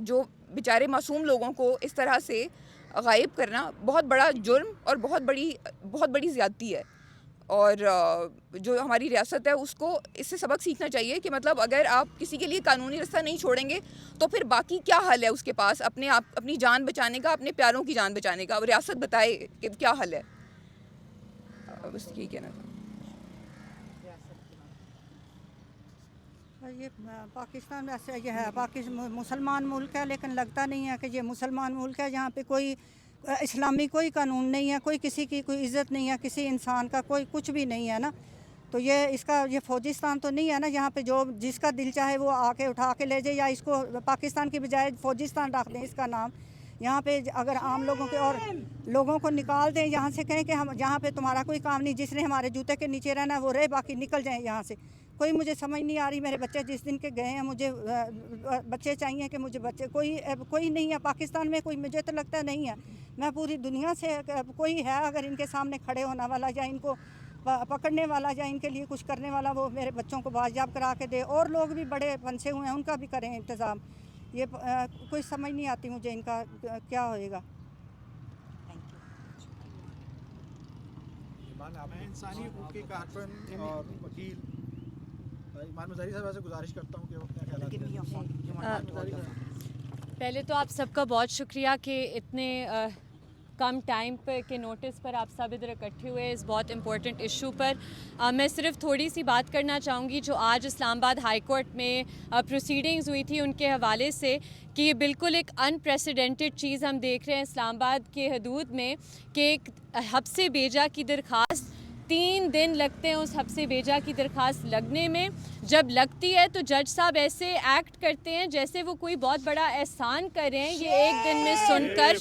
جو بیچارے معصوم لوگوں کو اس طرح سے غائب کرنا بہت بڑا جرم اور بہت بڑی زیادتی ہے. اور جو ہماری ریاست ہے اس کو اس سے سبق سیکھنا چاہیے کہ مطلب اگر آپ کسی کے لیے قانونی راستہ نہیں چھوڑیں گے تو پھر باقی کیا حل ہے اس کے پاس اپنی جان بچانے کا, اپنے پیاروں کی جان بچانے کا. ریاست بتائے کہ کیا حل ہے. بس یہی کہنا تھا. یہ پاکستان ویسے یہ ہے مسلمان ملک ہے, لیکن لگتا نہیں ہے کہ یہ مسلمان ملک ہے. یہاں پہ کوئی اسلامی کوئی قانون نہیں ہے, کوئی کسی کی کوئی عزت نہیں ہے, کسی انسان کا کوئی کچھ بھی نہیں ہے نا. تو یہ فوجستان تو نہیں ہے نا, یہاں پہ جو جس کا دل چاہے وہ آ کے اٹھا کے لے جائے, یا اس کو پاکستان کی بجائے فوجستان رکھ دیں اس کا نام. یہاں پہ اگر عام لوگوں کے اور لوگوں کو نکال دیں یہاں سے, کہیں کہ ہم یہاں پہ تمہارا کوئی کام نہیں, جس نے ہمارے جوتے کے نیچے رہنا ہے وہ رہے, باقی نکل جائیں یہاں سے. کوئی مجھے سمجھ نہیں آ رہی. میرے بچے جس دن کے گئے ہیں, مجھے بچے چاہیے کہ مجھے بچے کوئی نہیں ہے پاکستان میں, کوئی مجھے تو لگتا نہیں ہے. میں پوری دنیا سے کوئی ہے اگر ان کے سامنے کھڑے ہونے والا یا ان کو پکڑنے والا یا ان کے لیے کچھ کرنے والا, وہ میرے بچوں کو بازیاب کرا کے دے. اور لوگ بھی بڑے پھنسے ہوئے ہیں, ان کا بھی کریں انتظام. یہ کوئی سمجھ نہیں آتی مجھے ان کا کیا ہوئے گا. میں انسانی حقوق کے کارکن اور وکیل ایمان مظاہری صاحب سے گزارش کرتا ہوں کہ وہ کیا خیالات ہیں. پہلے تو آپ سب کا بہت شکریہ کہ اتنے کم ٹائم پہ کے نوٹس پر آپ سب ادھر اکٹھے ہوئے اس بہت امپورٹنٹ ایشو پر. میں صرف تھوڑی سی بات کرنا چاہوں گی جو آج اسلام آباد ہائی کورٹ میں پروسیڈنگز ہوئی تھی ان کے حوالے سے, کہ یہ بالکل ایک انپریسیڈنٹڈ چیز ہم دیکھ رہے ہیں اسلام آباد کے حدود میں, کہ ایک حبس بیجا کی درخواست 3 دن لگتے ہیں اس حبس بیجا کی درخواست لگنے میں. جب لگتی ہے تو جج صاحب ایسے ایکٹ کرتے ہیں جیسے وہ کوئی بہت بڑا احسان کر رہے ہیں. یہ ایک دن میں سن کر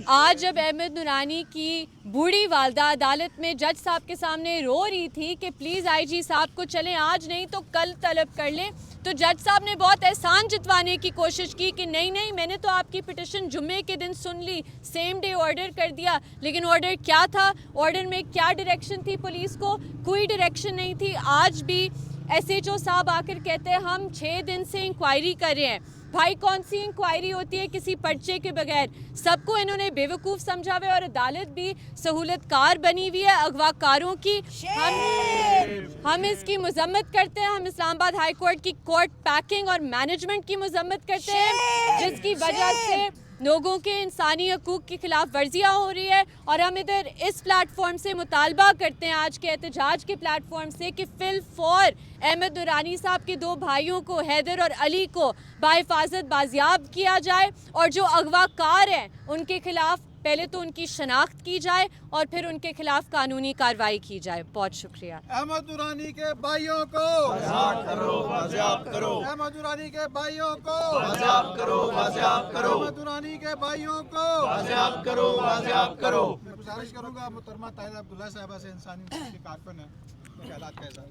آج جب احمد نورانی کی بوڑھی والدہ عدالت میں جج صاحب کے سامنے رو رہی تھی کہ پلیز آئی جی صاحب کو چلیں, آج نہیں تو کل طلب کر لیں, تو جج صاحب نے بہت احسان جتوانے کی کوشش کی کہ نہیں میں نے تو آپ کی پٹیشن جمعے کے دن سن لی, سیم ڈے آرڈر کر دیا. لیکن آرڈر کیا تھا, آرڈر میں کیا ڈائریکشن تھی پولیس کو, کوئی ڈائریکشن نہیں تھی. آج بھی ایس ایچ او صاحب آ کر کہتے ہیں ہم 6 دن سے انکوائری کر رہے ہیں. بھائی کون سی انکوائری ہوتی ہے کسی پرچے کے بغیر؟ سب کو انہوں نے بیوقوف سمجھا ہوا ہے, اور عدالت بھی سہولت کار بنی ہوئی ہے اغوا کاروں کی. ہم اس کی مذمت کرتے ہیں. ہم اسلام آباد ہائی کورٹ کی کورٹ پیکنگ اور مینجمنٹ کی مذمت کرتے ہیں, جس کی وجہ سے لوگوں کے انسانی حقوق کی خلاف ورزیاں ہو رہی ہے. اور ہم ادھر اس پلیٹ فارم سے مطالبہ کرتے ہیں, آج کے احتجاج کے پلیٹ فارم سے, کہ فی الفور احمد نورانی صاحب کے 2 بھائیوں کو, حیدر اور علی کو, بحفاظت بازیاب کیا جائے, اور جو اغوا کار ہیں ان کے خلاف پہلے تو ان کی شناخت کی جائے اور پھر ان کے خلاف قانونی کارروائی کی جائے. بہت شکریہ. احمد نورانی کے بھائیوں کو بازیاب کرو, بازیاب کرو. احمد نورانی کے بھائیوں کو بازیاب کرو, بازیاب کرو. احمد نورانی کے بھائیوں کو بازیاب کرو, بازیاب کرو. میں گزارش کروں گا محترمہ طاہرہ عبداللہ صاحبہ سے, انسانی حقوق کے کارکن ہیں, خیالات کا اظہار.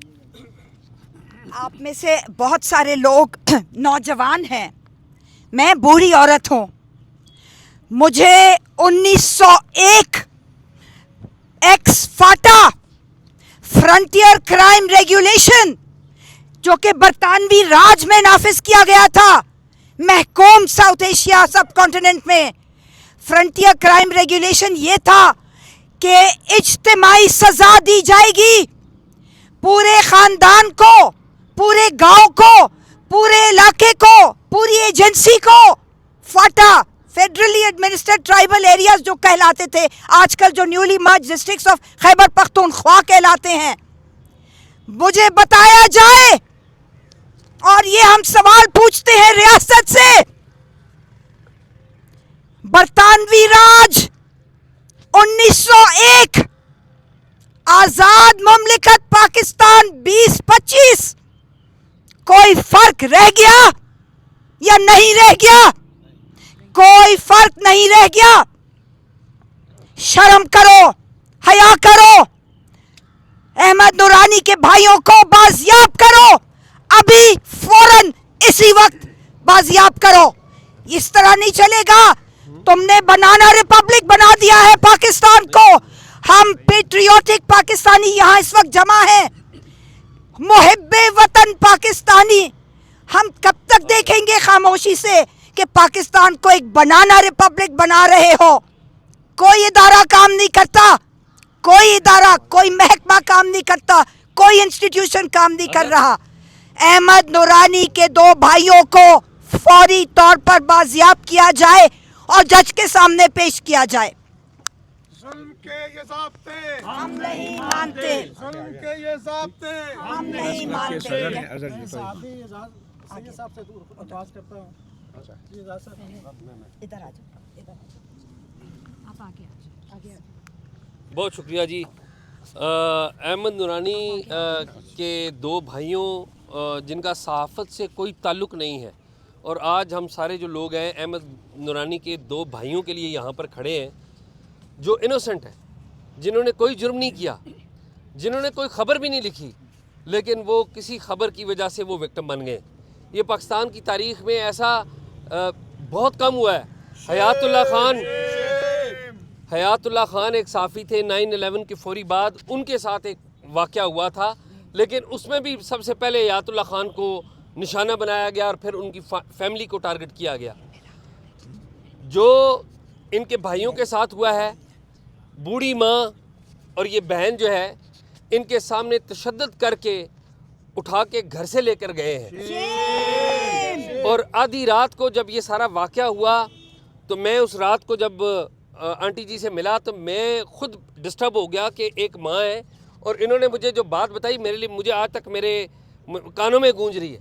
آپ میں سے بہت سارے لوگ نوجوان ہیں, میں بوڑھی عورت ہوں. مجھے 1901 x FATA frontier crime regulation جو کہ برطانوی راج میں نافذ کیا گیا تھا محکوم ساؤتھ ایشیا سب کانٹیننٹ میں, فرنٹیئر کرائم ریگولیشن یہ تھا کہ اجتماعی سزا دی جائے گی پورے خاندان کو, پورے گاؤں کو, پورے علاقے کو, پوری ایجنسی کو. FATA federally administered tribal areas جو کہلاتے تھے, آج کل جو newly merge districts of Khyber Pakhtunkhwa کہلاتے ہیں. مجھے بتایا جائے, اور یہ ہم سوال پوچھتے ہیں ریاست سے, برطانوی راج 1901 آزاد مملکت پاکستان 2025 کوئی فرق رہ گیا یا نہیں رہ گیا؟ کوئی فرق نہیں رہ گیا. شرم کرو, حیا کرو. احمد نورانی کے بھائیوں کو بازیاب کرو, ابھی فوراً اسی وقت بازیاب کرو. اس طرح نہیں چلے گا. تم نے بنانا ریپبلک بنا دیا ہے پاکستان کو. ہم پیٹریوٹک پاکستانی یہاں اس وقت جمع ہیں, محب وطن پاکستانی. ہم کب تک دیکھیں گے خاموشی سے کہ پاکستان کو ایک بنانا ریپبلک بنا رہے ہو. کوئی ادارہ کام نہیں کرتا, کوئی ادارہ, کوئی محکمہ کام نہیں کرتا, کوئی انسٹیٹیوشن کام نہیں کر رہا. احمد نورانی کے 2 بھائیوں کو فوری طور پر بازیاب کیا جائے اور جج کے سامنے پیش کیا جائے. ظلم کے یہ ضابطے ہم نہیں مانتے, ظلم کے یہ ضابطے ہم نہیں مانتے. ادھر آ جاؤ. بہت شکریہ جی. احمد نورانی کے 2 بھائیوں جن کا صحافت سے کوئی تعلق نہیں ہے, اور آج ہم سارے جو لوگ ہیں احمد نورانی کے 2 بھائیوں کے لیے یہاں پر کھڑے ہیں جو انوسنٹ ہیں, جنہوں نے کوئی جرم نہیں کیا, جنہوں نے کوئی خبر بھی نہیں لکھی, لیکن وہ کسی خبر کی وجہ سے وہ وکٹم بن گئے. یہ پاکستان کی تاریخ میں ایسا بہت کم ہوا ہے. حیات اللہ خان ایک صحافی تھے, 9/11 کے فوری بعد ان کے ساتھ ایک واقعہ ہوا تھا, لیکن اس میں بھی سب سے پہلے حیات اللہ خان کو نشانہ بنایا گیا اور پھر ان کی فیملی کو ٹارگٹ کیا گیا. جو ان کے بھائیوں کے ساتھ ہوا ہے, بوڑھی ماں اور یہ بہن جو ہے ان کے سامنے تشدد کر کے اٹھا کے گھر سے لے کر گئے ہیں. اور آدھی رات کو جب یہ سارا واقعہ ہوا تو میں اس رات کو جب آنٹی جی سے ملا تو میں خود ڈسٹرب ہو گیا کہ ایک ماں ہے, اور انہوں نے مجھے جو بات بتائی مجھے آج تک میرے کانوں میں گونج رہی ہے.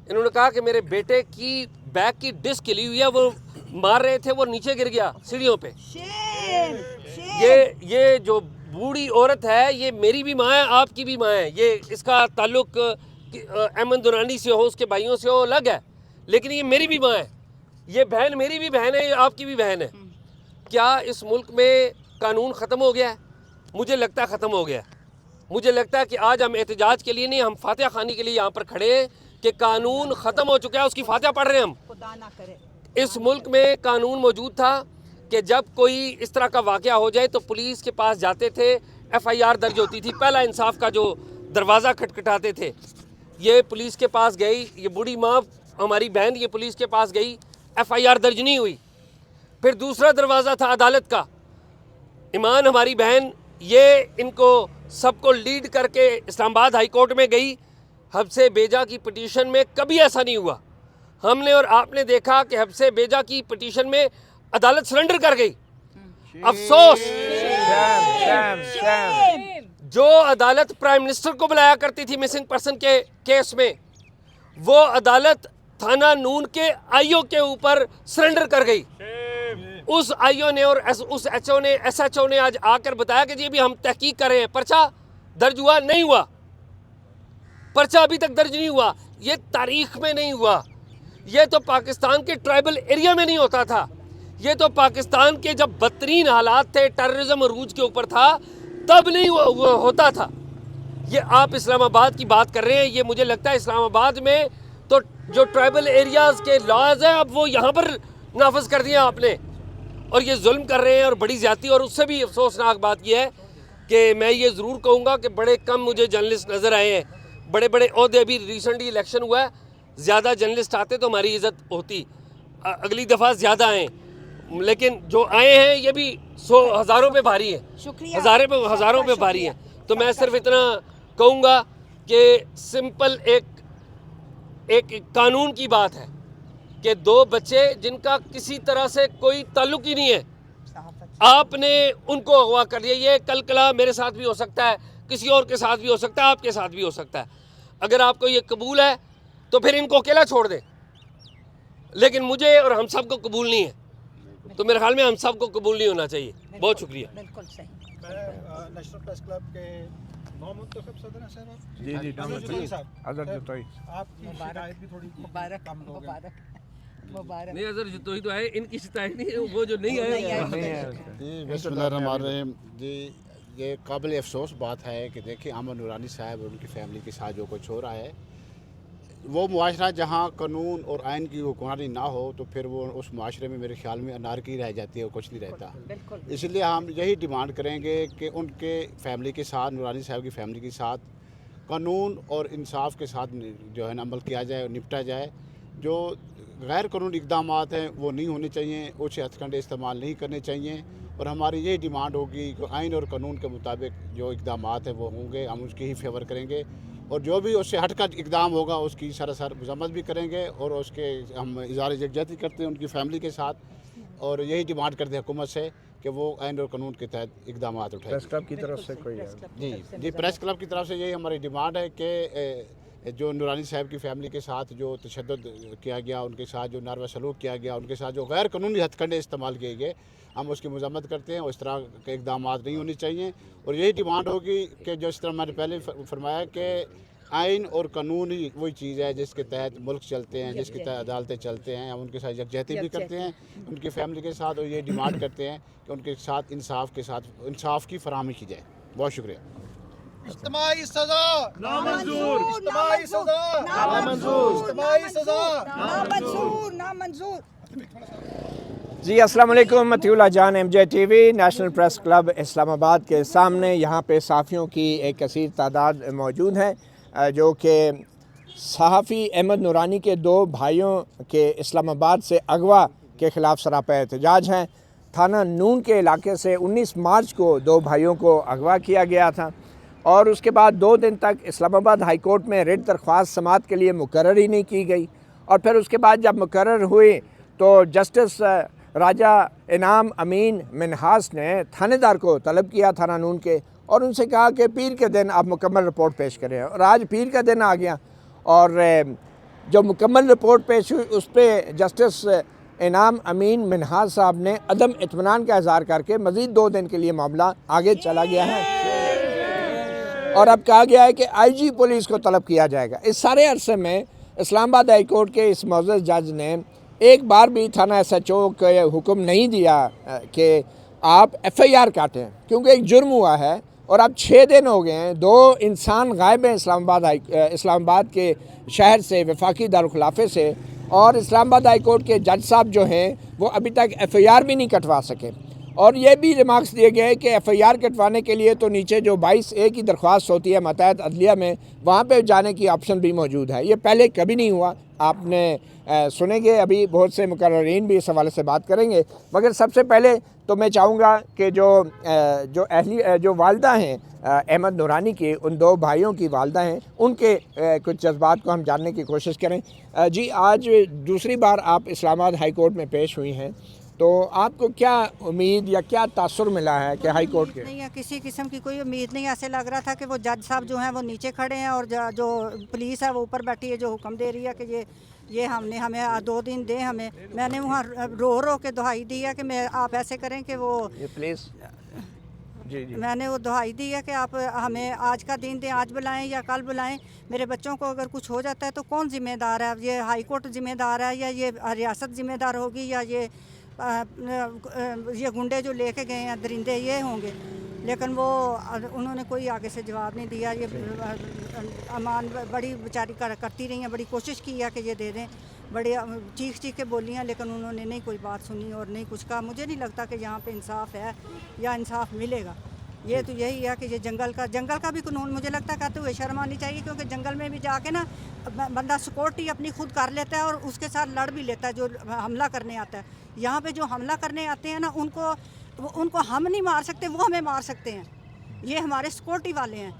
انہوں نے کہا کہ میرے بیٹے کی بیک کی ڈسک ہلی ہوئی ہے, وہ مار رہے تھے, وہ نیچے گر گیا سیڑھیوں پہ. یہ جو بوڑھی عورت ہے یہ میری بھی ماں ہے, آپ کی بھی ماں ہے. یہ اس کا تعلق احمد نورانی سے ہو, اس کے بھائیوں سے ہو, الگ ہے, لیکن یہ میری بھی ماں ہے. یہ بہن میری بھی بہن ہے, یہ آپ کی بھی بہن ہے. کیا اس ملک میں قانون ختم ہو گیا ہے؟ مجھے لگتا ہے ختم ہو گیا ہے. مجھے لگتا ہے کہ آج ہم احتجاج کے لیے نہیں, ہم فاتحہ خوانی کے لیے یہاں پر کھڑے ہیں کہ قانون ختم ہو چکا ہے, اس کی فاتحہ پڑھ رہے ہیں ہم. اس ملک میں قانون موجود تھا کہ جب کوئی اس طرح کا واقعہ ہو جائے تو پولیس کے پاس جاتے تھے, FIR درج ہوتی تھی, پہلا انصاف کا جو دروازہ کھٹکھٹاتے تھے. یہ پولیس کے پاس گئی, یہ بوڑھی ماں ہماری بہن یہ پولیس کے پاس گئی, FIR درج نہیں ہوئی. پھر دوسرا دروازہ تھا عدالت کا, ایمان ہماری بہن یہ ان کو سب کو لیڈ کر کے اسلام آباد ہائی کورٹ میں گئی. حبس بیجا کی پٹیشن میں کبھی ایسا نہیں ہوا. ہم نے اور آپ نے دیکھا کہ حبس بیجا کی پٹیشن میں عدالت سرنڈر کر گئی. افسوس جو عدالت پرائم منسٹر کو بلایا کرتی تھی مسنگ پرسن کے کیس میں, وہ عدالت تھانہ نون کے IO کے اوپر سرنڈر کر گئی. اس IO نے اور اس SHO نے آج آ کر بتایا کہ جی ابھی ہم تحقیق کر رہے ہیں. پرچہ درج ہوا نہیں ہوا, پرچہ ابھی تک درج نہیں ہوا. یہ تاریخ میں نہیں ہوا. یہ تو پاکستان کے ٹرائبل ایریا میں نہیں ہوتا تھا. یہ تو پاکستان کے جب بدترین حالات تھے, ٹیررزم عروج کے اوپر تھا, تب نہیں ہوتا تھا. یہ آپ اسلام آباد کی بات کر رہے ہیں. یہ مجھے لگتا ہے اسلام آباد میں تو جو ٹرائبل ایریاز کے لاز ہیں اب وہ یہاں پر نافذ کر دیا آپ نے, اور یہ ظلم کر رہے ہیں اور بڑی زیادتی. اور اس سے بھی افسوسناک بات یہ ہے کہ میں یہ ضرور کہوں گا کہ بڑے کم مجھے جرنلسٹ نظر آئے ہیں. بڑے بڑے عہدے, ابھی ریسنٹلی الیکشن ہوا ہے, زیادہ جرنلسٹ آتے تو ہماری عزت ہوتی. اگلی دفعہ زیادہ آئیں, لیکن جو آئے ہیں یہ بھی ہزاروں پہ بھاری ہیں, ہزاروں پہ بھاری ہیں. تو میں صرف اتنا کہوں گا کہ سمپل ایک قانون کی بات ہے کہ 2 بچے جن کا کسی طرح سے کوئی تعلق ہی نہیں ہے, آپ نے ان کو اغوا کر دیا. یہ کل کلا میرے ساتھ بھی ہو سکتا ہے, کسی اور کے ساتھ بھی ہو سکتا ہے, آپ کے ساتھ بھی ہو سکتا ہے. اگر آپ کو یہ قبول ہے تو پھر ان کو اکیلا چھوڑ دیں, لیکن مجھے اور ہم سب کو قبول نہیں ہے. تو میرے خیال میں ہم سب کو قبول نہیں ہونا چاہیے. بہت شکریہ. بالکل صحیح. نیشنل پریس کلب کے نومنتخب صدر ہیں صاحب. جی اظہر جتوئی آپ کی شکایت بھی تھوڑی کم لوگ ہیں. نہیں, اظہر جتوئی تو ہے, ان کی شکایت نہیں ہے, وہ جو نہیں آئے. بسم اللہ الرحمن الرحیم. جی یہ قابل افسوس بات ہے کہ دیکھیں احمد نورانی صاحب اور ان کی فیملی کے ساتھ جو کچھ ہو رہا ہے, وہ معاشرہ جہاں قانون اور آئین کی حکمرانی نہ ہو تو پھر وہ اس معاشرے میں میرے خیال میں انارکی رہ جاتی ہے اور کچھ نہیں رہتا. اس لیے ہم یہی ڈیمانڈ کریں گے کہ ان کے فیملی کے ساتھ, نورانی صاحب کی فیملی کے ساتھ قانون اور انصاف کے ساتھ جو ہے نا عمل کیا جائے اور نپٹا جائے. جو غیر قانونی اقدامات ہیں وہ نہیں ہونے چاہیے, اوچھے ہتھ کنڈے استعمال نہیں کرنے چاہیے, اور ہماری یہی ڈیمانڈ ہوگی کہ آئین اور قانون کے مطابق جو اقدامات ہیں وہ ہوں گے, ہم اس کی ہی فیور کریں گے, اور جو بھی اس سے ہٹ کر اقدام ہوگا اس کی سراسر مذمت بھی کریں گے, اور اس کے ہم اظہار یکجہتی کرتے ہیں ان کی فیملی کے ساتھ, اور یہی ڈیمانڈ کرتے ہیں حکومت سے کہ وہ آئین اور قانون کے تحت اقدامات اٹھائیں. پریس کلب کی طرف سے کوئی جی پریس کلب کی طرف سے یہی ہماری ڈیمانڈ ہے کہ جو نورانی صاحب کی فیملی کے ساتھ جو تشدد کیا گیا, ان کے ساتھ جو ناروا سلوک کیا گیا, ان کے ساتھ جو غیر قانونی ہتھ کنڈے استعمال کیے گئے, ہم اس کی مذمت کرتے ہیں, اور اس طرح کے اقدامات نہیں ہونے چاہیے. اور یہی ڈیمانڈ ہوگی کہ جو اس طرح میں نے پہلے فرمایا کہ آئین اور قانون ہی وہی چیز ہے جس کے تحت ملک چلتے ہیں, جس کے تحت عدالتیں چلتے ہیں. ہم ان کے ساتھ یکجہتی بھی کرتے ہیں ان کی فیملی کے ساتھ, اور یہ ڈیمانڈ کرتے ہیں کہ ان کے ساتھ انصاف کی فراہمی کی جائے. بہت شکریہ. اجتماعی سزا نامنظور, اجتماعی سزا نامنظور, اجتماعی سزا نامنظور, نامنظور. جی السلام علیکم. Mutiullah Jan, MJ TV national press club Islamabad کے سامنے یہاں پہ صحافیوں کی ایک کثیر تعداد موجود ہے جو کہ صحافی احمد نورانی کے 2 بھائیوں کے اسلام آباد سے اغوا کے خلاف سراپا احتجاج ہیں. تھانہ نون کے علاقے سے 19 مارچ کو 2 بھائیوں کو اغوا کیا گیا تھا, اور اس کے بعد 2 دن تک اسلام آباد ہائی کورٹ میں ریٹ درخواست سماعت کے لیے مقرر ہی نہیں کی گئی. اور پھر اس کے بعد جب مقرر ہوئی تو جسٹس راجہ انعام امین منہاس نے تھانے دار کو طلب کیا تھانہ نون کے, اور ان سے کہا کہ پیر کے دن آپ مکمل رپورٹ پیش کریں. اور آج پیر کا دن آ گیا, اور جو مکمل رپورٹ پیش ہوئی اس پہ جسٹس انعام امین منہاس صاحب نے عدم اطمینان کا اظہار کر کے مزید 2 دن کے لیے معاملہ آگے چلا گیا ہے, اور اب کہا گیا ہے کہ IG پولیس کو طلب کیا جائے گا. اس سارے عرصے میں اسلام آباد ہائی کورٹ کے اس معزز جج نے ایک بار بھی تھانہ SHO کو حکم نہیں دیا کہ آپ FIR کاٹیں, کیونکہ ایک جرم ہوا ہے. اور اب 6 دن ہو گئے ہیں, 2 انسان غائب ہیں اسلام آباد کے شہر سے, وفاقی دارالخلافے سے, اور اسلام آباد ہائی کورٹ کے جج صاحب جو ہیں وہ ابھی تک FIR بھی نہیں کٹوا سکے. اور یہ بھی ریمارکس دیے گئے کہ FIR کٹوانے کے لیے تو نیچے جو 22A کی درخواست ہوتی ہے ماتحت عدلیہ میں, وہاں پہ جانے کی آپشن بھی موجود ہے. یہ پہلے کبھی نہیں ہوا. آپ نے سنیں گے, ابھی بہت سے مقررین بھی اس حوالے سے بات کریں گے, مگر سب سے پہلے تو میں چاہوں گا کہ جو والدہ ہیں احمد نورانی کی, ان 2 بھائیوں کی والدہ ہیں, ان کے کچھ جذبات کو ہم جاننے کی کوشش کریں. جی آج دوسری بار آپ اسلام آباد ہائی کورٹ میں پیش ہوئی ہیں, تو آپ کو کیا امید یا کیا تاثر ملا ہے کہ ہائی کورٹ کے؟ نہیں ہے, کسی قسم کی کوئی امید نہیں. ایسے لگ رہا تھا کہ وہ جج صاحب جو ہیں وہ نیچے کھڑے ہیں, اور جو پولیس ہے وہ اوپر بیٹھی ہے, جو حکم دے رہی ہے کہ یہ ہمیں 2 دن دیں ہمیں. میں نے وہاں رو کے دہائی دی ہے کہ آپ ایسے کریں کہ وہ پلیز جی میں نے وہ دہائی دی ہے کہ آپ ہمیں آج کا دن دیں, آج بلائیں یا کل بلائیں. میرے بچوں کو اگر کچھ ہو جاتا ہے تو کون ذمہ دار ہے؟ یہ ہائی کورٹ ذمہ دار ہے, یا یہ ریاست ذمہ دار ہوگی, یا یہ گنڈے جو لے کے گئے ہیں درندے یہ ہوں گے؟ لیکن وہ انہوں نے کوئی آگے سے جواب نہیں دیا. یہ امان بڑی بیچاری کرتی رہی ہیں, بڑی کوشش کی ہے کہ یہ دے دیں, بڑے چیخ کے بولی ہیں, لیکن انہوں نے نہیں کوئی بات سنی اور نہیں کچھ کہا. مجھے نہیں لگتا کہ یہاں پہ انصاف ہے یا انصاف ملے گا. یہ تو یہی ہے کہ یہ جنگل کا بھی قانون مجھے لگتا ہے کہتے ہوئے شرم آنی چاہیے, کیونکہ جنگل میں بھی جا کے نا بندہ سیکورٹی اپنی خود کر لیتا ہے اور اس کے ساتھ لڑ بھی لیتا ہے جو حملہ کرنے آتا ہے. یہاں پہ جو حملہ کرنے آتے ہیں نا ان کو ہم نہیں مار سکتے, وہ ہمیں مار سکتے ہیں. یہ ہمارے سیکورٹی والے ہیں.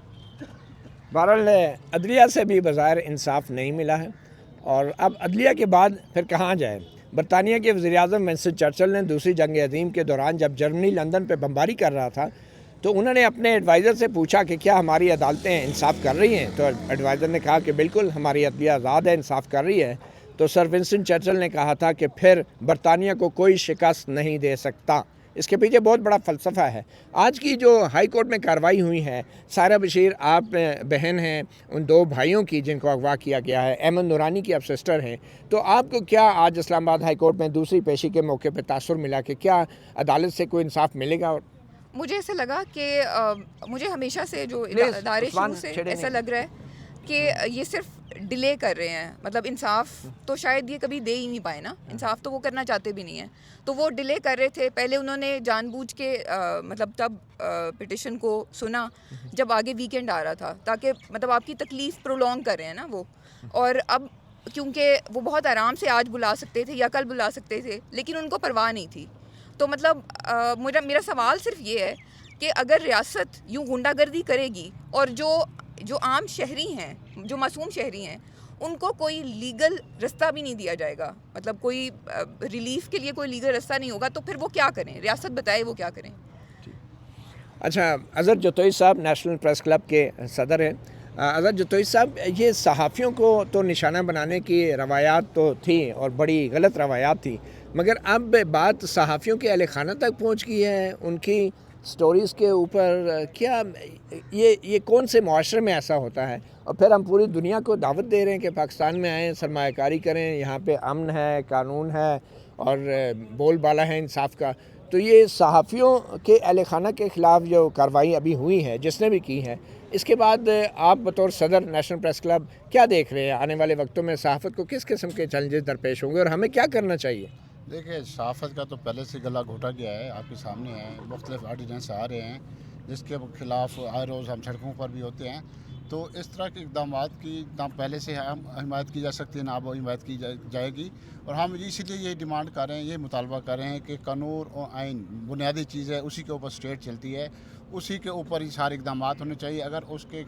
بہرحال عدلیہ سے بھی بظاہر انصاف نہیں ملا ہے, اور اب عدلیہ کے بعد پھر کہاں جائے؟ برطانیہ کے وزیر اعظم ونسٹن چرچل نے دوسری جنگ عظیم کے دوران جب جرمنی لندن پہ بمباری کر رہا تھا تو انہوں نے اپنے ایڈوائزر سے پوچھا کہ کیا ہماری عدالتیں انصاف کر رہی ہیں, تو ایڈوائزر نے کہا کہ بالکل ہماری عدلیہ آزاد ہے, انصاف کر رہی ہے. تو سر ونسٹن چرچل نے کہا تھا کہ پھر برطانیہ کو کوئی شکست نہیں دے سکتا. اس کے پیچھے بہت بڑا فلسفہ ہے. آج کی جو ہائی کورٹ میں کارروائی ہوئی ہے, سائرہ بشیر آپ بہن ہیں ان 2 بھائیوں کی جن کو اغوا کیا گیا ہے, احمد نورانی کی آپ سسٹر ہیں, تو آپ کو کیا آج اسلام آباد ہائی کورٹ میں دوسری پیشی کے موقع پہ تاثر ملا کہ کیا عدالت سے کوئی انصاف ملے گا؟ مجھے ایسا لگا کہ مجھے ہمیشہ سے جو ادارے شروع سے ایسا لگ رہا ہے کہ یہ صرف ڈیلے کر رہے ہیں. مطلب انصاف تو شاید یہ کبھی دے ہی نہیں پائے نا, انصاف تو وہ کرنا چاہتے بھی نہیں ہیں, تو وہ ڈیلے کر رہے تھے. پہلے انہوں نے جان بوجھ کے مطلب تب پٹیشن کو سنا جب آگے ویکینڈ آ رہا تھا, تاکہ مطلب آپ کی تکلیف پرولونگ کر رہے ہیں نا وہ. اور اب کیونکہ وہ بہت آرام سے آج بلا سکتے تھے یا کل بلا سکتے تھے، لیکن ان کو پرواہ نہیں تھی. تو مطلب میرا سوال صرف یہ ہے کہ اگر ریاست یوں غنڈہ گردی کرے گی اور جو عام شہری ہیں، جو معصوم شہری ہیں، ان کو کوئی لیگل رستہ بھی نہیں دیا جائے گا، مطلب کوئی ریلیف کے لیے کوئی لیگل رستہ نہیں ہوگا، تو پھر وہ کیا کریں؟ ریاست بتائے وہ کیا کریں. اچھا، اظہر جتوئی صاحب نیشنل پریس کلب کے صدر ہیں. اظہر جتوئی صاحب، یہ صحافیوں کو تو نشانہ بنانے کی روایات تو تھی اور بڑی غلط روایات تھی، مگر اب بات صحافیوں کے اہل خانہ تک پہنچ گئی ہے، ان کی سٹوریز کے اوپر. کیا یہ کون سے معاشرے میں ایسا ہوتا ہے؟ اور پھر ہم پوری دنیا کو دعوت دے رہے ہیں کہ پاکستان میں آئیں، سرمایہ کاری کریں، یہاں پہ امن ہے، قانون ہے اور بول بالا ہے انصاف کا. تو یہ صحافیوں کے اہل خانہ کے خلاف جو کارروائی ابھی ہوئی ہے، جس نے بھی کی ہے، اس کے بعد آپ بطور صدر نیشنل پریس کلب کیا دیکھ رہے ہیں؟ آنے والے وقتوں میں صحافت کو کس قسم کے چیلنجز درپیش ہوں گے اور ہمیں کیا کرنا چاہیے؟ دیکھیں، صحافت کا تو پہلے سے گلا گھوٹا گیا ہے، آپ کے سامنے ہے. مختلف آرڈیننس آ رہے ہیں جس کے خلاف ہر روز ہم سڑکوں پر بھی ہوتے ہیں. تو اس طرح کے اقدامات کی نہ پہلے سے حمایت کی جا سکتی ہے، نہ اب حمایت کی جائے گی. اور ہم اسی لیے یہ ڈیمانڈ کر رہے ہیں، یہ مطالبہ کر رہے ہیں کہ قانون اور آئین بنیادی چیز ہے، اسی کے اوپر اسٹیٹ چلتی ہے، اسی کے اوپر ہی سارے اقدامات ہونے چاہیے. اگر اس کے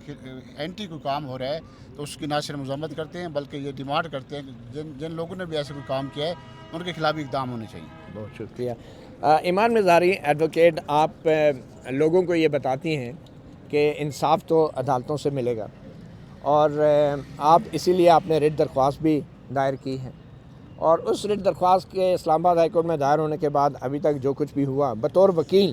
اینٹی کوئی کام ہو رہا ہے تو اس کی نہ صرف مذمت کرتے ہیں بلکہ یہ ڈیمانڈ کرتے ہیں کہ جن لوگوں نے بھی ایسا کوئی کام کیا ہے ان کے خلاف بھی اقدام ہونے چاہیے. بہت شکریہ. ایمان مزاری ایڈوکیٹ، آپ لوگوں کو یہ بتاتی ہیں کہ انصاف تو عدالتوں سے ملے گا، اور آپ اسی لیے آپ نے ریٹ درخواست بھی دائر کی ہے، اور اس ریٹ درخواست کے اسلام آباد ہائی کورٹ میں دائر ہونے کے بعد ابھی تک جو کچھ بھی ہوا، بطور وکیل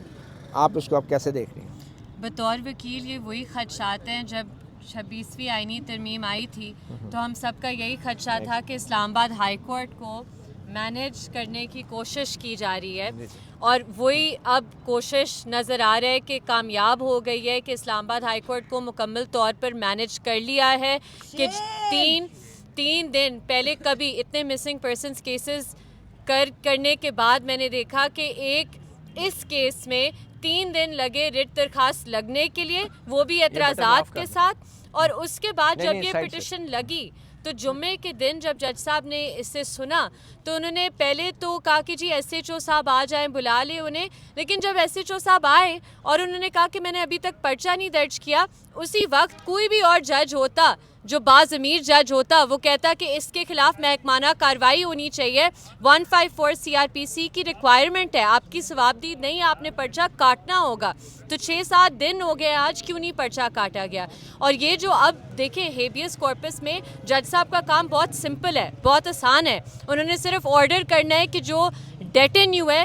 آپ اس کو اب کیسے دیکھ رہی ہیں؟ بطور وکیل یہ وہی خدشات ہیں. جب 26ویں آئینی ترمیم آئی تھی تو ہم سب کا یہی خدشہ تھا کہ اسلام آباد ہائی کورٹ کو مینیج کرنے کی کوشش کی جا رہی ہے، اور وہی اب کوشش نظر آ رہا ہے کہ کامیاب ہو گئی ہے کہ اسلام آباد ہائی کورٹ کو مکمل طور پر مینیج کر لیا ہے کہ تین دن پہلے کبھی اتنے مسنگ پرسنس کیسز کرنے کے بعد میں نے دیکھا کہ اس کیس میں 3 دن لگے ریٹ درخواست لگنے کے لیے، وہ بھی اعتراضات کے ساتھ. اور اس کے بعد جب یہ پٹیشن لگی تو جمعے کے دن جب جج صاحب نے اسے سنا تو انہوں نے پہلے تو کہا کہ جی ایس ایچ او صاحب آ جائیں، بلا لیں انہیں. لیکن جب ایس ایچ او صاحب آئے اور انہوں نے کہا کہ میں نے ابھی تک پرچہ نہیں درج کیا، اسی وقت کوئی بھی اور جج ہوتا جو باضمیر جج ہوتا وہ کہتا کہ اس کے خلاف محکمانہ کارروائی ہونی چاہیے. 154 CRPC کی ریکوائرمنٹ ہے، آپ کی ثوابدید نہیں، آپ نے پرچہ کاٹنا ہوگا. تو 6-7 دن ہو گئے، آج کیوں نہیں پرچہ کاٹا گیا؟ اور یہ جو اب دیکھیں ہیبیس کارپس میں جج صاحب کا کام بہت سمپل ہے، بہت آسان ہے. انہوں نے صرف آرڈر کرنا ہے کہ جو ڈیٹینیو ہے،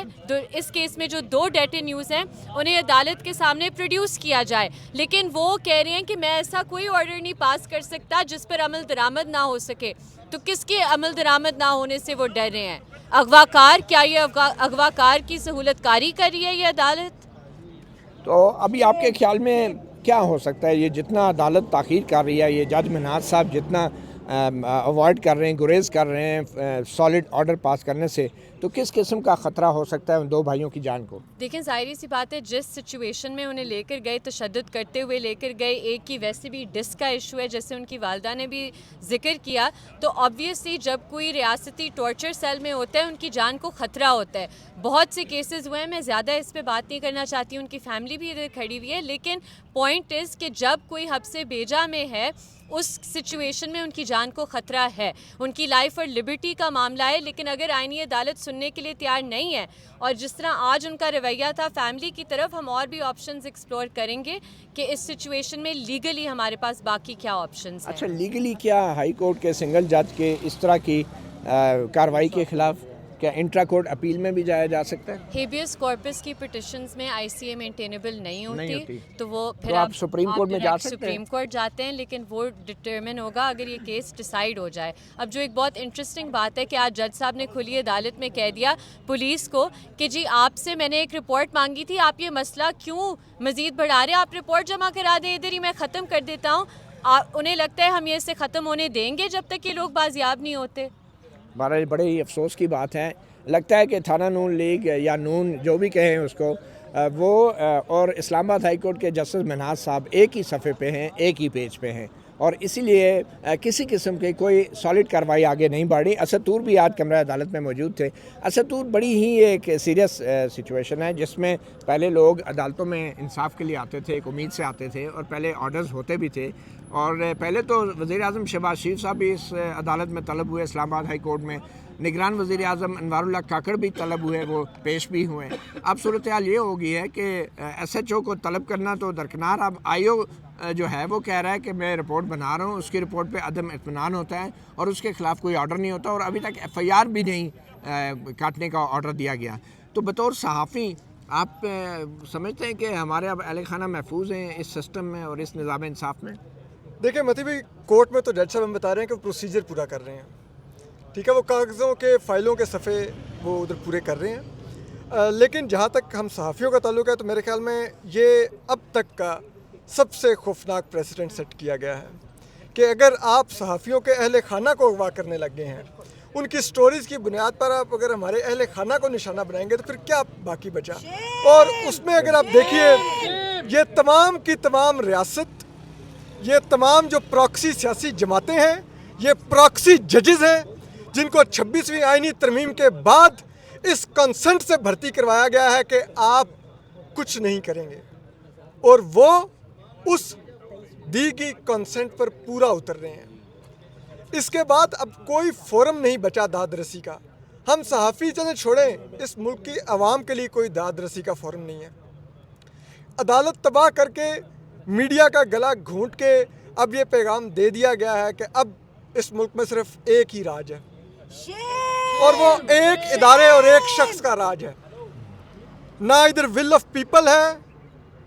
اس کیس میں جو 2 ڈیٹینیوز ہیں انہیں عدالت کے سامنے پروڈیوس کیا جائے. لیکن وہ کہہ رہے ہیں کہ میں ایسا کوئی آرڈر نہیں پاس کر سکتا جس پر عمل درآمد نہ ہو سکے. تو کس کے عمل درآمد نہ ہونے سے وہ ڈر رہے ہیں؟ اغوا کار؟ کیا یہ اغوا کار کی سہولت کاری کر رہی ہے یہ عدالت؟ تو ابھی آپ کے خیال میں کیا ہو سکتا ہے؟ یہ جتنا عدالت تاخیر کر رہی ہے، یہ جج منہاج صاحب جتنا اوائڈ کر رہے ہیں، گریز کر رہے ہیں سالڈ آرڈر پاس کرنے سے، تو کس قسم کا خطرہ ہو سکتا ہے ان 2 بھائیوں کی جان کو؟ دیکھیں ظاہری سی بات ہے، جس سچویشن میں انہیں لے کر گئے، تشدد کرتے ہوئے لے کر گئے، ایک کی ویسے بھی ڈسک کا ایشو ہے جیسے ان کی والدہ نے بھی ذکر کیا. تو آبویسلی جب کوئی ریاستی ٹارچر سیل میں ہوتا ہے ان کی جان کو خطرہ ہوتا ہے. بہت سے کیسز ہوئے ہیں، میں زیادہ اس پہ بات نہیں کرنا چاہتی، ان کی فیملی بھی ادھر کھڑی ہوئی ہے. لیکن پوائنٹ از کہ جب کوئی حبس بیجا میں ہے اس سچویشن میں ان کی جان کو خطرہ ہے، ان کی لائف اور لبرٹی کا معاملہ ہے. لیکن اگر آئینی عدالت سننے کے لیے تیار نہیں ہے، اور جس طرح آج ان کا رویہ تھا فیملی کی طرف، ہم اور بھی آپشنز ایکسپلور کریں گے کہ اس سچویشن میں لیگلی ہمارے پاس باقی کیا آپشنز ہیں. اچھا، لیگلی کیا ہائی کورٹ کے سنگل جج کے اس طرح کی کارروائی کے خلاف کیا انٹرا کورٹ اپیل میں بھی جایا جا سکتا ہے؟ ہیبیس کارپس کی پٹیشنز میں ICA مینٹینیبل نہیں ہوتی، تو وہ پھر آپ سپریم کورٹ میں جا سکتے ہیں، سپریم کورٹ جاتے ہیں. لیکن وہ ڈٹرمن ہوگا اگر یہ کیس ڈیسائیڈ ہو جائے. اب جو ایک بہت انٹرسٹنگ بات ہے کہ آج جج صاحب نے کھلی عدالت میں کہہ دیا پولیس کو کہ جی آپ سے میں نے ایک رپورٹ مانگی تھی، آپ یہ مسئلہ کیوں مزید بڑھا رہے ہیں، آپ رپورٹ جمع کرا دیں، ادھر ہی میں ختم کر دیتا ہوں. انہیں لگتا ہے ہم یہ اسے ختم ہونے دیں گے جب تک یہ لوگ بازیاب نہیں ہوتے. بڑے ہی افسوس کی بات ہے. لگتا ہے کہ تھانہ نون لیگ یا نون جو بھی کہیں اس کو، وہ اور اسلام آباد ہائی کورٹ کے جسٹس منہاج صاحب ایک ہی صفحے پہ ہیں، ایک ہی پیج پہ ہیں. اور اسی لیے کسی قسم کی کوئی سالڈ کارروائی آگے نہیں بڑھ رہی. اسد طور بھی آج کمرہ عدالت میں موجود تھے. اسد طور بڑی ہی ایک سیریس سچویشن ہے جس میں پہلے لوگ عدالتوں میں انصاف کے لیے آتے تھے, ایک امید سے آتے تھے, اور پہلے آرڈرز ہوتے بھی تھے. اور پہلے تو وزیر اعظم شہباز شریف صاحب بھی اس عدالت میں طلب ہوئے اسلام آباد ہائی کورٹ میں. نگران وزیر اعظم انوار اللہ کاکڑ بھی طلب ہوئے, وہ پیش بھی ہوئے. اب صورتحال یہ ہو گئی ہے کہ ایس ایچ او کو طلب کرنا تو درکنار. اب آئی او جو ہے وہ کہہ رہا ہے کہ میں رپورٹ بنا رہا ہوں, اس کی رپورٹ پہ عدم اطمینان ہوتا ہے اور اس کے خلاف کوئی آرڈر نہیں ہوتا, اور ابھی تک ایف آئی آر بھی نہیں کاٹنے کا آرڈر دیا گیا. تو بطور صحافی آپ سمجھتے ہیں کہ ہمارے اب اہل خانہ محفوظ ہیں اس سسٹم میں اور اس نظام انصاف میں؟ دیکھیں متی بھائی, کورٹ میں تو جج صاحب ہم بتا رہے ہیں کہ وہ پروسیجر پورا کر رہے ہیں, ٹھیک ہے, وہ کاغذوں کے فائلوں کے صفحے وہ ادھر پورے کر رہے ہیں. لیکن جہاں تک ہم صحافیوں کا تعلق ہے تو میرے خیال میں یہ اب تک کا سب سے خوفناک پریسیڈنٹ سیٹ کیا گیا ہے کہ اگر آپ صحافیوں کے اہل خانہ کو اغوا کرنے لگ گئے ہیں, ان کی سٹوریز کی بنیاد پر آپ اگر ہمارے اہل خانہ کو نشانہ بنائیں گے تو پھر کیا باقی بچا. اور اس میں اگر آپ دیکھیے یہ تمام کی تمام ریاست, یہ تمام جو پراکسی سیاسی جماعتیں ہیں, یہ پراکسی ججز ہیں جن کو 26ویں آئینی ترمیم کے بعد اس کنسنٹ سے بھرتی کروایا گیا ہے کہ آپ کچھ نہیں کریں گے, اور وہ اس دی گئی کنسنٹ پر پورا اتر رہے ہیں. اس کے بعد اب کوئی فورم نہیں بچا داد رسی کا. ہم صحافی چلیں چھوڑیں, اس ملک کی عوام کے لیے کوئی داد رسی کا فورم نہیں ہے. عدالت تباہ کر کے میڈیا کا گلا گھونٹ کے اب یہ پیغام دے دیا گیا ہے کہ اب اس ملک میں صرف ایک ہی راج ہے, اور وہ ایک ادارے اور ایک شخص کا راج ہے. نہ ادھر ول آف پیپل ہے,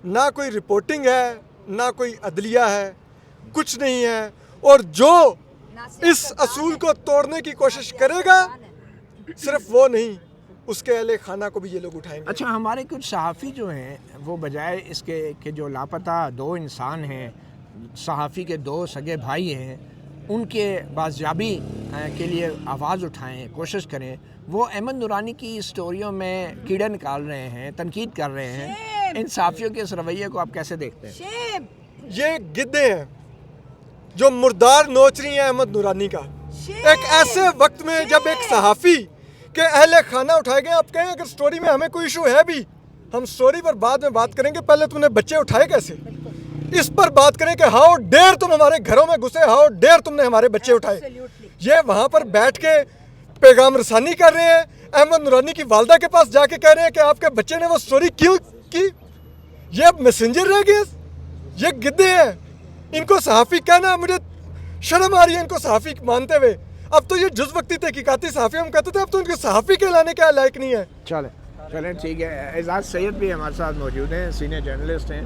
نہ کوئی رپورٹنگ ہے, نہ کوئی عدلیہ ہے, کچھ نہیں ہے. اور جو اس اصول کو توڑنے کی کوشش کرے گا صرف وہ نہیں, اس کے اہل خانہ کو بھی یہ لوگ اٹھائیں گے. اچھا, ہمارے کچھ صحافی جو ہیں وہ بجائے اس کے کہ جو لاپتہ 2 انسان ہیں, صحافی کے 2 سگے بھائی ہیں, ان کے بازیابی کے لیے آواز اٹھائیں, کوشش کریں, وہ احمد نورانی کی اسٹوریوں میں کیڑے نکال رہے ہیں, تنقید کر رہے ہیں. ان صحافیوں کے اس رویے کو آپ کیسے دیکھتے ہیں؟ یہ گدے ہیں جو مردار نوچ رہی ہیں احمد نورانی کا. ایک ایسے وقت میں جب ایک صحافی کے اہل خانہ اٹھائے گئے, آپ کہیں اگر سٹوری میں ہمیں کوئی ایشو ہے بھی, ہم سٹوری پر بعد میں بات کریں گے, پہلے تم نے بچے اٹھائے کیسے, اس پر بات کریں کہ ہاؤ ڈیر تم ہمارے گھروں میں گھسے, ہاؤ ڈیر تم نے ہمارے بچے اٹھائے. یہ وہاں پر بیٹھ کے پیغام رسانی کر رہے ہیں. احمد نورانی کی والدہ کے پاس جا کے کہہ رہے ہیں کہ آپ کے بچے نے وہ سٹوری کیوں کی. یہ اب میسنجر رہ گئے, یہ گدے ہیں. ان کو صحافی کہنا, مجھے شرم آ رہی ہے ان کو صحافی مانتے ہوئے. اب تو یہ جز وقتی تحقیقاتی صحافی ہم کہتے تھے, اب تو ان کے صحافی کہلانے کے لائق نہیں ہے. چلیں ٹھیک ہے. اعزاز سید بھی ہمارے ساتھ موجود ہیں, سینئر جرنلسٹ ہیں.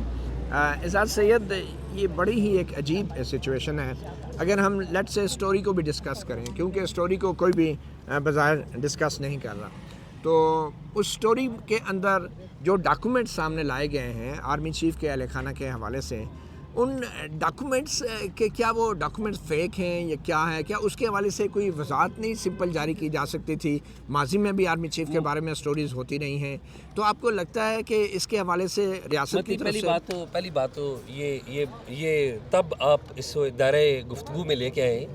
اعزاز سید, یہ بڑی ہی ایک عجیب سچویشن ہے. اگر ہم لیٹ سے اسٹوری کو بھی ڈسکس کریں, کیونکہ اسٹوری کو کوئی بھی بظاہر ڈسکس نہیں کر رہا, تو اس اسٹوری کے اندر جو ڈاکومنٹس سامنے لائے گئے ہیں آرمی چیف کے اہل خانہ کے حوالے سے, ان ڈاکومنٹس کے کیا وہ ڈاکومنٹس فیک ہیں یا کیا ہے, کیا اس کے حوالے سے کوئی وضاحت نہیں سمپل جاری کی جا سکتی تھی؟ ماضی میں بھی آرمی چیف کے بارے میں سٹوریز ہوتی نہیں ہیں, تو آپ کو لگتا ہے کہ اس کے حوالے سے ریاست کی طرف سے پہلی بات تو یہ تب آپ اس دائرۂ گفتگو میں لے کے آئے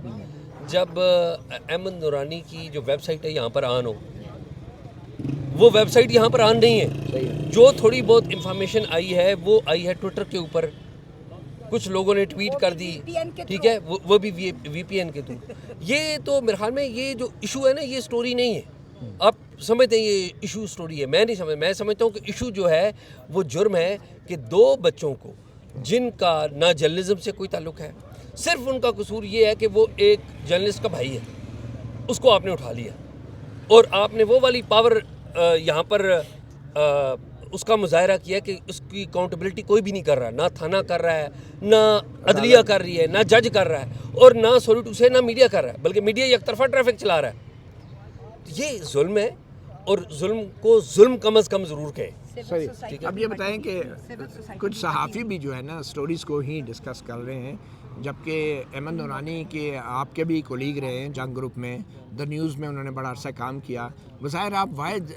جب احمد نورانی کی جو ویب سائٹ ہے یہاں پر آن ہو. وہ ویب سائٹ یہاں پر آن نہیں ہے. جو تھوڑی بہت انفارمیشن آئی ہے وہ آئی ہے ٹویٹر کے اوپر, کچھ لوگوں نے ٹویٹ کر دی, ٹھیک ہے, وہ بھی وی پی این کے تھرو. یہ تو میرے خیال میں یہ جو ایشو ہے نا, یہ سٹوری نہیں ہے. آپ سمجھتے ہیں یہ ایشو سٹوری ہے, میں نہیں سمجھ, میں سمجھتا ہوں کہ ایشو جو ہے وہ جرم ہے کہ 2 بچوں کو جن کا نہ جرنلزم سے کوئی تعلق ہے, صرف ان کا قصور یہ ہے کہ وہ ایک جرنلسٹ کا بھائی ہے, اس کو آپ نے اٹھا لیا اور آپ نے وہ والی پاور یہاں پر اس کا مظاہرہ کیا کہ اس کی اکاؤنٹیبلٹی کوئی بھی نہیں کر رہا, نہ تھانہ کر رہا ہے, نہ عدلیہ کر رہی ہے, نہ جج کر رہا ہے, اور نہ سولٹو سے نہ میڈیا کر رہا ہے, بلکہ میڈیا یک طرفہ ٹریفک چلا رہا ہے. یہ ظلم ہے, اور ظلم کو ظلم کم از کم ضرور کہیں. اب یہ بتائیں کہ کچھ صحافی بھی جو ہے نا سٹوریز کو ہی ڈسکس کر رہے ہیں, جبکہ احمد نورانی کے آپ کے بھی کولیگ رہے ہیں جنگ گروپ میں، دا نیوز میں انہوں نے بڑا عرصہ کام کیا. بظاہر آپ واحد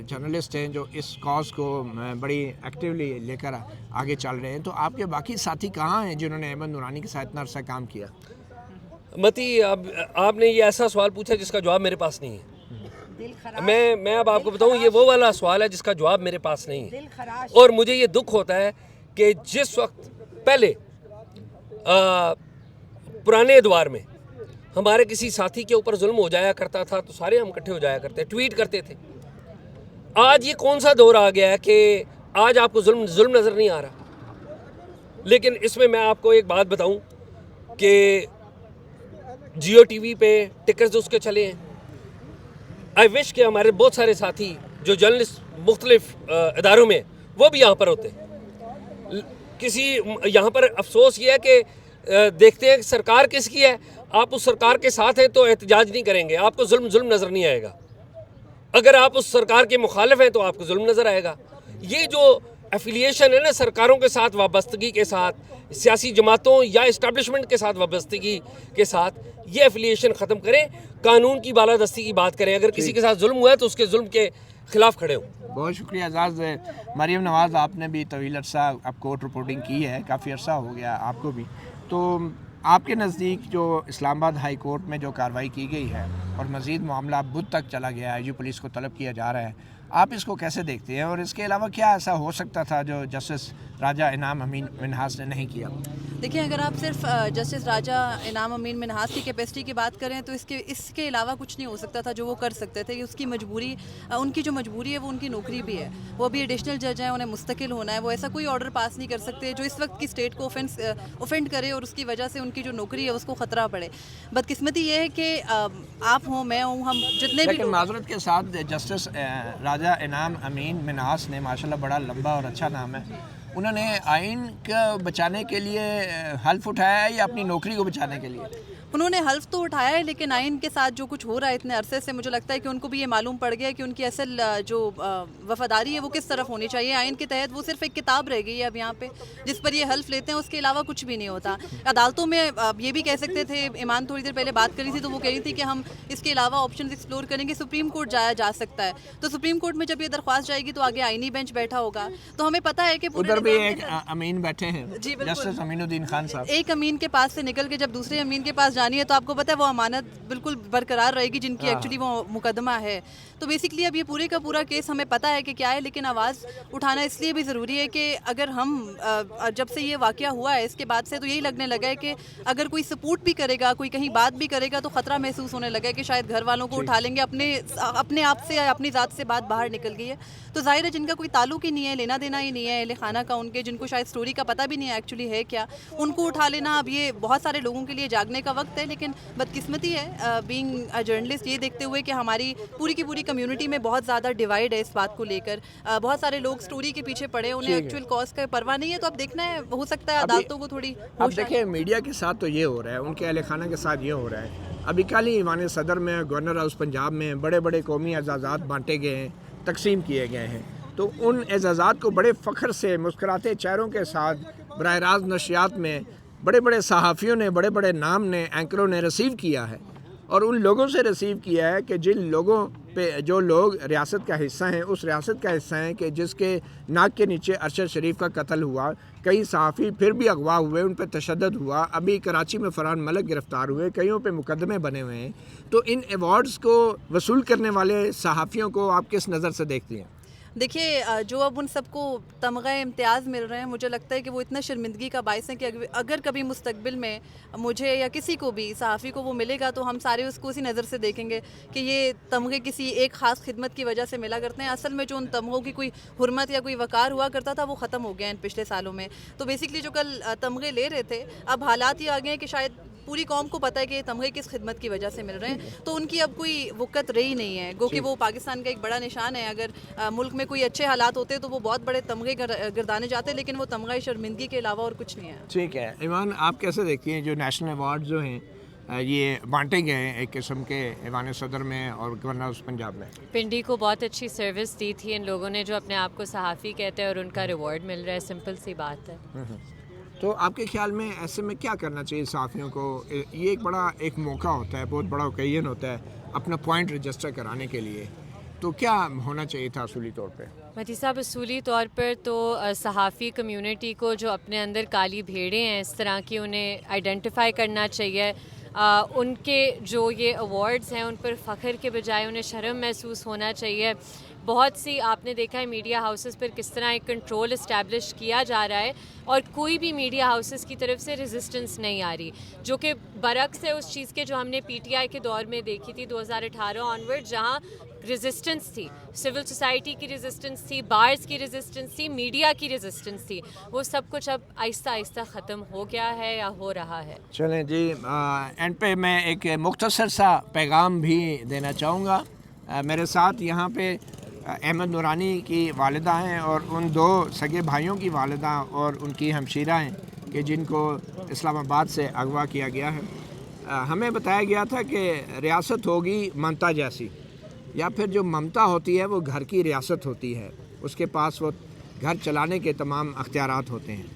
جرنلسٹ ہیں جو اس کاز کو بڑی ایکٹیولی لے کر آگے چل رہے ہیں. تو آپ کے باقی ساتھی کہاں ہیں جنہوں نے احمد نورانی کے ساتھ اتنا عرصہ کام کیا؟ متی، آپ نے یہ ایسا سوال پوچھا جس کا جواب میرے پاس نہیں ہے. میں اب آپ کو بتاؤں، یہ وہ والا سوال ہے جس کا جواب میرے پاس نہیں ہے. اور مجھے یہ دکھ ہوتا ہے کہ جس وقت پہلے پرانے ادوار میں ہمارے کسی ساتھی کے اوپر ظلم ہو جایا کرتا تھا تو سارے ہم اکٹھے ہو جایا کرتے، ٹویٹ کرتے تھے. آج یہ کون سا دور آ گیا ہے کہ آج آپ کو ظلم نظر نہیں آ رہا؟ لیکن اس میں آپ کو ایک بات بتاؤں کہ جیو ٹی وی پہ ٹکرز اس کے چلے ہیں. آئی وش کہ ہمارے بہت سارے ساتھی جو جرنلسٹ مختلف اداروں میں وہ بھی یہاں پر ہوتے. کسی یہاں پر افسوس یہ ہے کہ دیکھتے ہیں کہ سرکار کس کی ہے، آپ اس سرکار کے ساتھ ہیں تو احتجاج نہیں کریں گے، آپ کو ظلم نظر نہیں آئے گا. اگر آپ اس سرکار کے مخالف ہیں تو آپ کو ظلم نظر آئے گا. یہ جو ایفیلیشن ہے نا سرکاروں کے ساتھ وابستگی کے ساتھ، سیاسی جماعتوں یا اسٹیبلشمنٹ کے ساتھ وابستگی کے ساتھ، یہ ایفیلیشن ختم کریں، قانون کی بالادستی کی بات کریں. اگر کسی کے ساتھ ظلم ہوا ہے تو اس کے ظلم کے خلاف کھڑے ہوں. بہت شکریہ اعزاز. مریم نواز، آپ نے بھی طویل عرصہ اب کورٹ رپورٹنگ کی ہے، کافی عرصہ ہو گیا آپ کو بھی. تو آپ کے نزدیک جو اسلام آباد ہائی کورٹ میں جو کارروائی کی گئی ہے اور مزید معاملہ بدھ تک چلا گیا ہے، جو پولیس کو طلب کیا جا رہا ہے، آپ اس کو کیسے دیکھتے ہیں؟ اور اس کے علاوہ کیا ایسا ہو سکتا تھا جو جسٹس راجہ انعام امین منہاس نے نہیں کیا؟ دیکھیں، اگر آپ صرف جسٹس راجہ انعام امین منہاس کی کیپیسٹی کی بات کریں تو اس کے علاوہ کچھ نہیں ہو سکتا تھا جو وہ کر سکتے تھے. اس کی مجبوری، ان کی جو مجبوری ہے وہ ان کی نوکری بھی ہے. وہ ابھی ایڈیشنل جج ہیں، انہیں مستقل ہونا ہے. وہ ایسا کوئی آرڈر پاس نہیں کر سکتے جو اس وقت کی اسٹیٹ کو اوفینڈ کرے اور اس کی وجہ سے ان کی جو نوکری ہے اس کو خطرہ پڑے. بدقسمتی یہ ہے کہ آپ ہوں، میں ہوں، ہم جتنے بھی، لیکن معذرت کے ساتھ جسٹس راجہ انعام امین منہاس نے ماشاءاللہ بڑا لمبا اور اچھا نام ہے، انہوں نے آئین کو بچانے کے لیے حلف اٹھایا ہے یا اپنی نوکری کو بچانے کے لیے؟ انہوں نے حلف تو اٹھایا ہے، لیکن آئین کے ساتھ جو کچھ ہو رہا ہے اتنے عرصے سے، مجھے لگتا ہے کہ ان کو بھی یہ معلوم پڑ گیا کہ ان کی اصل جو وفاداری ہے وہ کس طرف ہونی چاہیے. آئین کے تحت وہ صرف ایک کتاب رہ گئی ہے اب یہاں پہ جس پر یہ حلف لیتے ہیں، اس کے علاوہ کچھ بھی نہیں ہوتا. عدالتوں میں یہ بھی کہہ سکتے تھے، ایمان تھوڑی دیر پہلے بات کری تھی تو وہ کہہ رہی تھی کہ ہم اس کے علاوہ آپشنز ایکسپلور کریں گے. سپریم کورٹ جایا جا سکتا ہے، تو سپریم کورٹ میں جب یہ درخواست جائے گی تو آگے آئینی بینچ بیٹھا ہوگا. تو ہمیں پتہ ہے کہ ادھر بھی ایک امین بیٹھے ہیں، جی بالکل، جسٹس امین الدین خان صاحب. ایک امین کے پاس سے نکل کے جب دوسرے امین کے پاس جانی ہے تو آپ کو پتہ ہے وہ امانت بالکل برقرار رہے گی جن کی ایکچولی وہ مقدمہ ہے. تو بیسکلی اب یہ پورے کا پورا کیس ہمیں پتہ ہے کہ کیا ہے، لیکن آواز اٹھانا اس لیے بھی ضروری ہے کہ اگر ہم جب سے یہ واقعہ ہوا ہے اس کے بعد سے تو یہی لگنے لگا ہے کہ اگر کوئی سپورٹ بھی کرے گا، کوئی کہیں بات بھی کرے گا تو خطرہ محسوس ہونے لگا ہے کہ شاید گھر والوں کو اٹھا لیں گے، اپنے آپ سے اپنی ذات سے بات باہر نکل گئی ہے. تو ظاہر ہے جن کا کوئی تعلق ہی نہیں ہے، لینا دینا ہی نہیں ہے اہل خانہ کا، ان کے جن کو شاید سٹوری کا پتہ بھی نہیں ہے ایکچولی ہے کیا، ان کو اٹھا لینا اب یہ بہت سارے لوگوں کے لیے جاگنے کا وقت ہے. لیکن بدقسمتی ہے بینگ جرنلسٹ یہ دیکھتے ہوئے کہ ہماری پوری کی پوری کمیونٹی میں بہت زیادہ ڈیوائڈ ہے اس بات کو لے کر. بہت سارے لوگ سٹوری کے پیچھے پڑے، انہیں ایکچوئل کاز کا پرواہ نہیں ہے. تو اب دیکھنا ہے، ہو سکتا ہے عدالتوں کو تھوڑی اب دیکھیں میڈیا کے ساتھ تو یہ ہو رہا ہے، ان کے اہل خانہ کے ساتھ یہ ہو رہا ہے. ابھی کل ہی ایوان صدر میں گورنر ہاؤس پنجاب میں بڑے بڑے قومی اعزازات بانٹے گئے ہیں، تقسیم کیے گئے ہیں. تو ان اعزازات کو بڑے فخر سے مسکراتے چہروں کے ساتھ براہ راست نشریات میں بڑے بڑے صحافیوں نے، بڑے بڑے نام نے، اینکروں نے ریسیو کیا ہے. اور ان لوگوں سے ریسیو کیا ہے کہ جن لوگوں پہ جو لوگ ریاست کا حصہ ہیں، اس ریاست کا حصہ ہیں کہ جس کے ناک کے نیچے ارشد شریف کا قتل ہوا. کئی صحافی پھر بھی اغوا ہوئے، ان پہ تشدد ہوا. ابھی کراچی میں فرحان ملک گرفتار ہوئے، کئیوں پہ مقدمے بنے ہوئے ہیں. تو ان ایوارڈز کو وصول کرنے والے صحافیوں کو آپ کس نظر سے دیکھتی ہیں؟ دیکھیے، جو اب ان سب کو تمغہ امتیاز مل رہے ہیں، مجھے لگتا ہے کہ وہ اتنا شرمندگی کا باعث ہے کہ اگر کبھی مستقبل میں مجھے یا کسی کو بھی صحافی کو وہ ملے گا تو ہم سارے اس کو اسی نظر سے دیکھیں گے کہ یہ تمغے کسی ایک خاص خدمت کی وجہ سے ملا کرتے ہیں. اصل میں جو ان تمغوں کی کوئی حرمت یا کوئی وقار ہوا کرتا تھا وہ ختم ہو گیا ان پچھلے سالوں میں. تو بیسکلی جو کل تمغے لے رہے تھے، اب حالات یہ آ گئے ہیں کہ شاید پوری قوم کو پتہ ہے کہ یہ تمغے کس خدمت کی وجہ سے مل رہے ہیں. تو ان کی اب کوئی وقت رہی نہیں ہے، گو کہ وہ پاکستان کا ایک بڑا نشان ہے. اگر ملک میں کوئی اچھے حالات ہوتے تو وہ بہت بڑے تمغے گردانے جاتے، لیکن وہ تمغہ شرمندگی کے علاوہ اور کچھ نہیں ہے. ٹھیک ہے ایمان، آپ کیسے دیکھتی ہیں جو نیشنل ایوارڈ جو ہیں یہ بانٹے گئے ہیں ایک قسم کے ایوان صدر میں اور گورنر ہاؤس پنجاب میں؟ پنڈی کو بہت اچھی سروس دی تھی ان لوگوں نے جو اپنے آپ کو صحافی کہتے ہیں، اور ان کا ریوارڈ مل رہا ہے. سمپل سی بات ہے. تو آپ کے خیال میں ایسے میں کیا کرنا چاہیے صحافیوں کو؟ یہ ایک بڑا ایک موقع ہوتا ہے، بہت بڑا اوکیزن ہوتا ہے اپنا پوائنٹ رجسٹر کرانے کے لیے، تو کیا ہونا چاہیے تھا اصولی طور پہ؟ مہدی صاحب اصولی طور پر تو صحافی کمیونٹی کو جو اپنے اندر کالی بھیڑیں ہیں اس طرح کی انہیں آئیڈینٹیفائی کرنا چاہیے. ان کے جو یہ ایوارڈز ہیں ان پر فخر کے بجائے انہیں شرم محسوس ہونا چاہیے. بہت سی آپ نے دیکھا ہے میڈیا ہاؤسز پر کس طرح ایک کنٹرول اسٹیبلش کیا جا رہا ہے اور کوئی بھی میڈیا ہاؤسز کی طرف سے ریزسٹنس نہیں آ رہی، جو کہ برعکس ہے اس چیز کے جو ہم نے پی ٹی آئی کے دور میں دیکھی تھی 2018 آنورڈ، جہاں ریزسٹنس تھی، سول سوسائٹی کی ریزسٹنس تھی، بارز کی ریزسٹنس تھی، میڈیا کی ریزسٹنس تھی. وہ سب کچھ اب آہستہ آہستہ ختم ہو گیا ہے یا ہو رہا ہے. چلیں جی، اینڈ پہ میں ایک مختصر سا پیغام بھی دینا چاہوں گا. میرے ساتھ یہاں پہ احمد نورانی کی والدہ ہیں اور ان دو سگے بھائیوں کی والدہ اور ان کی ہمشیرہ ہیں کہ جن کو اسلام آباد سے اغوا کیا گیا ہے. ہمیں بتایا گیا تھا کہ ریاست ہوگی ممتا جیسی، یا پھر جو ممتا ہوتی ہے وہ گھر کی ریاست ہوتی ہے، اس کے پاس وہ گھر چلانے کے تمام اختیارات ہوتے ہیں.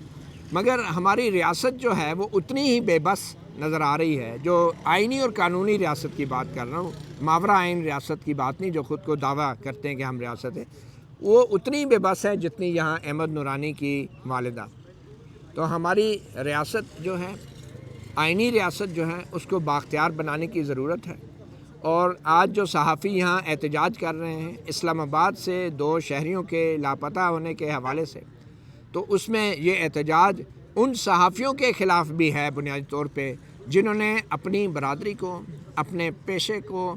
مگر ہماری ریاست جو ہے وہ اتنی ہی بے بس نظر آ رہی ہے. جو آئینی اور قانونی ریاست کی بات کر رہا ہوں، ماورا آئین ریاست کی بات نہیں، جو خود کو دعویٰ کرتے ہیں کہ ہم ریاست ہیں، وہ اتنی بے بس ہے جتنی یہاں احمد نورانی کی والدہ. تو ہماری ریاست جو ہے، آئینی ریاست جو ہے، اس کو بااختیار بنانے کی ضرورت ہے. اور آج جو صحافی یہاں احتجاج کر رہے ہیں اسلام آباد سے 2 شہریوں کے لاپتہ ہونے کے حوالے سے، تو اس میں یہ احتجاج ان صحافیوں کے خلاف بھی ہے بنیادی طور پہ جنہوں نے اپنی برادری کو، اپنے پیشے کو،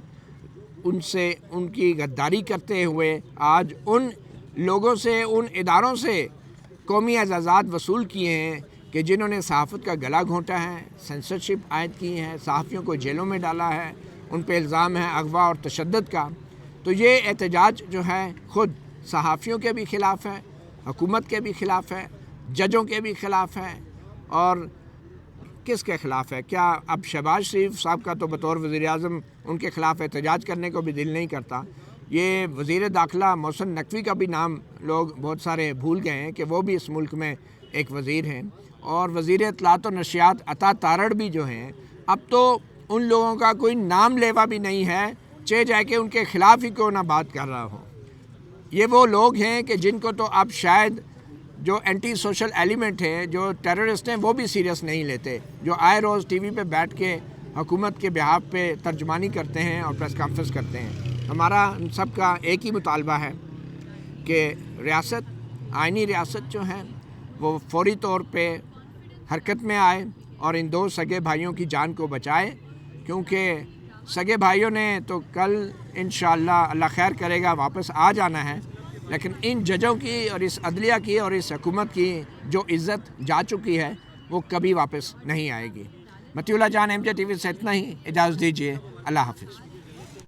ان کی غداری کرتے ہوئے آج ان لوگوں سے، ان اداروں سے قومی اعزازات وصول کیے ہیں کہ جنہوں نے صحافت کا گلا گھونٹا ہے، سینسرشپ عائد کی ہے، صحافیوں کو جیلوں میں ڈالا ہے، ان پہ الزام ہے اغوا اور تشدد کا. تو یہ احتجاج جو ہے خود صحافیوں کے بھی خلاف ہے، حکومت کے بھی خلاف ہے، ججوں کے بھی خلاف ہے. اور کس کے خلاف ہے؟ کیا اب شہباز شریف صاحب کا تو بطور وزیر اعظم ان کے خلاف احتجاج کرنے کو بھی دل نہیں کرتا. یہ وزیر داخلہ محسن نقوی کا بھی نام لوگ بہت سارے بھول گئے ہیں کہ وہ بھی اس ملک میں ایک وزیر ہیں. اور وزیر اطلاعات و نشریات عطا تارڑ بھی جو ہیں، اب تو ان لوگوں کا کوئی نام لیوا بھی نہیں ہے، چاہے جائے کہ ان کے خلاف ہی کیوں نہ بات کر رہا ہو. یہ وہ لوگ ہیں کہ جن کو تو اب شاید جو اینٹی سوشل ایلیمنٹ ہے، جو ٹیررسٹ ہیں، وہ بھی سیریس نہیں لیتے، جو آئے روز ٹی وی پہ بیٹھ کے حکومت کے بہاف پہ ترجمانی کرتے ہیں اور پریس کانفرنس کرتے ہیں. ہمارا ان سب کا ایک ہی مطالبہ ہے کہ ریاست، آئینی ریاست جو ہے وہ فوری طور پہ حرکت میں آئے اور ان 2 سگے بھائیوں کی جان کو بچائے. کیونکہ سگے بھائیوں نے تو کل انشاءاللہ اللہ خیر کرے گا واپس آ جانا ہے، لیکن ان ججوں کی اور اس عدلیہ کی اور اس حکومت کی جو عزت جا چکی ہے وہ کبھی واپس نہیں آئے گی. مطیع اللہ جان، MJ TV سے اتنا ہی، اجازت دیجیے. اللہ حافظ.